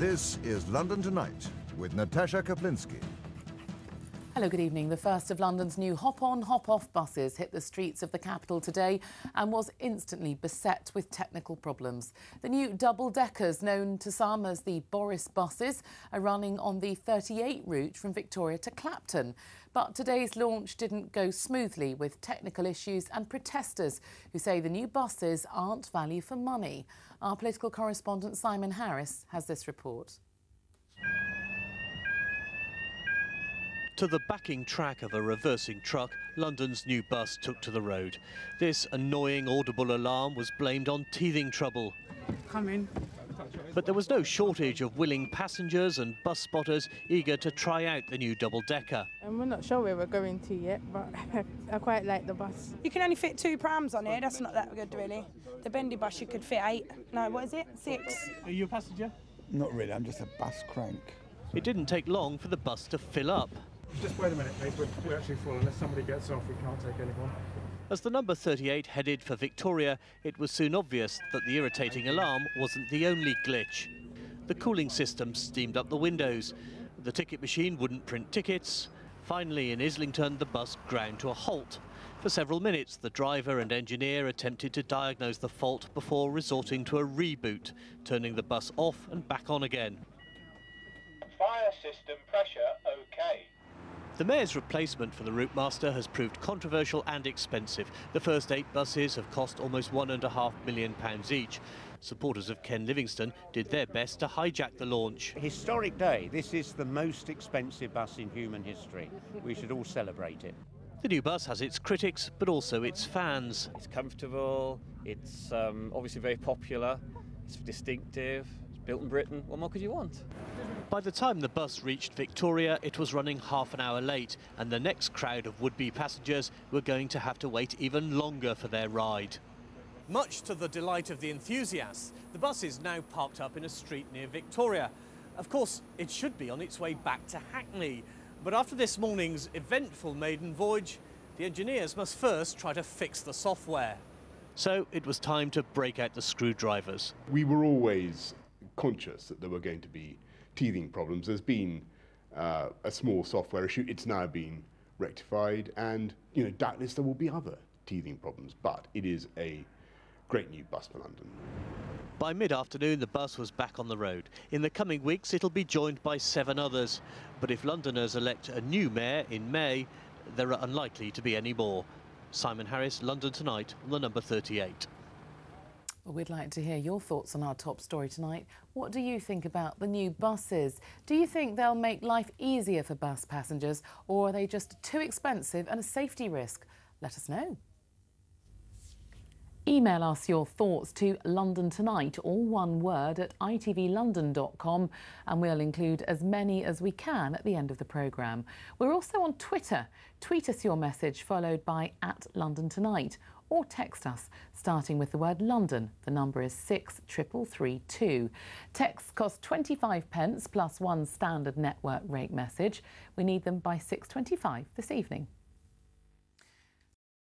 This is London Tonight with Natasha Kaplinski. Hello, good evening. The first of London's new hop-on, hop-off buses hit the streets of the capital today and was instantly beset with technical problems. The new double-deckers, known to some as the Boris buses, are running on the 38 route from Victoria to Clapton. But today's launch didn't go smoothly, with technical issues and protesters who say the new buses aren't value for money. Our political correspondent Simon Harris has this report. To the backing track of a reversing truck, London's new bus took to the road. This annoying audible alarm was blamed on teething trouble. Come in. But there was no shortage of willing passengers and bus spotters eager to try out the new double-decker. And we're not sure where we're going to yet, but I quite like the bus. You can only fit 2 prams on here, that's not that good really. The bendy bus you could fit 8. No, what is it? 6. Are you a passenger? Not really, I'm just a bus crank. It didn't take long for the bus to fill up. Just wait a minute, please. We're actually full. Unless somebody gets off, we can't take anyone. As the number 38 headed for Victoria, it was soon obvious that the irritating alarm wasn't the only glitch. The cooling system steamed up the windows. The ticket machine wouldn't print tickets. Finally, in Islington, the bus ground to a halt. For several minutes, the driver and engineer attempted to diagnose the fault before resorting to a reboot, turning the bus off and back on again. Fire system pressure OK. The Mayor's replacement for the Routemaster has proved controversial and expensive. The first 8 buses have cost almost £1.5 million each. Supporters of Ken Livingstone did their best to hijack the launch. Historic day. This is the most expensive bus in human history. We should all celebrate it. The new bus has its critics, but also its fans. It's comfortable, it's obviously very popular, it's distinctive, it's built in Britain. What more could you want? By the time the bus reached Victoria, it was running half an hour late, and the next crowd of would-be passengers were going to have to wait even longer for their ride. Much to the delight of the enthusiasts, the bus is now parked up in a street near Victoria. Of course, it should be on its way back to Hackney, but after this morning's eventful maiden voyage, the engineers must first try to fix the software. So it was time to break out the screwdrivers. We were always conscious that there were going to be teething problems. There's been a small software issue. It's now been rectified, and doubtless there will be other teething problems, but it is a great new bus for London. By mid-afternoon, the bus was back on the road. In the coming weeks, it'll be joined by 7 others. But if Londoners elect a new mayor in May, there are unlikely to be any more. Simon Harris, London Tonight, on the number 38. Well, we'd like to hear your thoughts on our top story tonight. What do you think about the new buses? Do you think they'll make life easier for bus passengers, or are they just too expensive and a safety risk? Let us know. Email us your thoughts to London Tonight, all one word, at ITVLondon.com, and we'll include as many as we can at the end of the programme. We're also on Twitter. Tweet us your message followed by @LondonTonight, or text us starting with the word London. The number is 63332. Texts cost 25p plus 1 standard network rate message. We need them by 6:25 this evening.